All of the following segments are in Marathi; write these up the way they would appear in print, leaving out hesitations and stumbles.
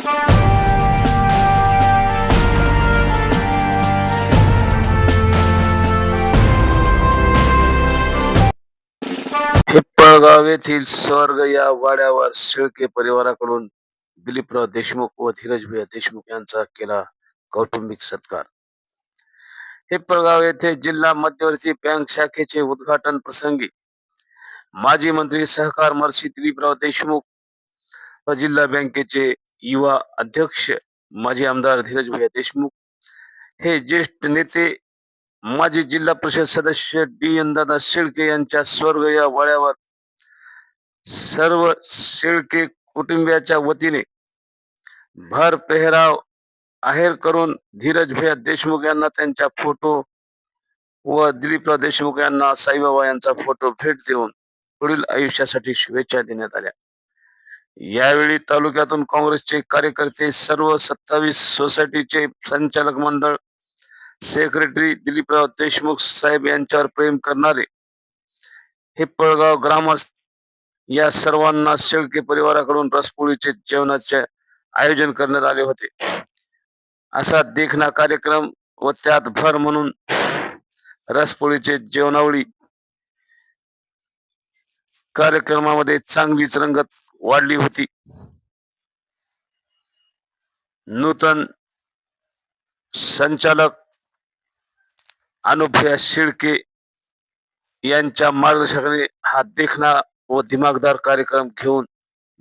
हिप्पळगाव येथील स्वर्ग या वाड्यावर शेळके परिवाराकडून दिलीपराव देशमुख व धीरजभाई देशमुख यांचा केला कौटुंबिक सत्कार. हिप्पळगाव येथे जिल्हा मध्यवर्ती बँक शाखेचे उद्घाटन प्रसंगी माजी मंत्री सहकार महर्षी दिलीपराव देशमुख व जिल्हा बँकेचे युवा अध्यक्ष माजी आमदार धीरजभाई देशमुख, हे ज्येष्ठ नेते माजी जिल्हा परिषद सदस्य डी.एन. दादा शेळके यांच्या स्वर्ग या वाड्यावर सर्व शेळके कुटुंबियाच्या वतीने भर पेहराव आहेर करून धीरजभाई देशमुख यांना त्यांच्या फोटो व दिलीपराव देशमुख यांना साईबाबा यांचा फोटो भेट देऊन पुढील आयुष्यासाठी शुभेच्छा देण्यात आल्या. यावेळी तालुक्यातून काँग्रेसचे कार्यकर्ते, सर्व 27 सोसायटीचे संचालक मंडळ, सेक्रेटरी, दिलीपराव देशमुख साहेब यांच्यावर प्रेम करणारे हिप्पळगाव ग्रामस्थ या सर्वांना शेळके परिवाराकडून रसपोळीचे जेवणाचे आयोजन करण्यात आले होते. असा देखणा कार्यक्रम व त्यात भर म्हणून रसपोळीचे जेवणावळी कार्यक्रमामध्ये चांगलीच रंगत वाढली होती. नूतन संचालक अनुप्रिया शेळके यांच्या मार्गदर्शनाखाली हा देखणा व दिमागदार कार्यक्रम घेऊन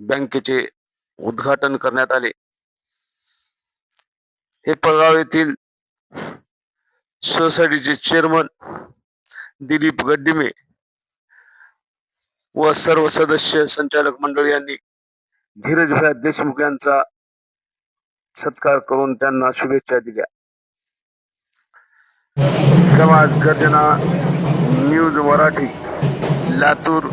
बँकेचे उद्घाटन करण्यात आले. हिप्पळगाव येथील सोसायटीचे चेअरमन दिलीप गड्डिमे व सर्व सदस्य संचालक मंडळ यांनी धीरजभाई देशमुख यांचा सत्कार करून त्यांना शुभेच्छा दिल्या. समाज गर्जना न्यूज मराठी, लातूर.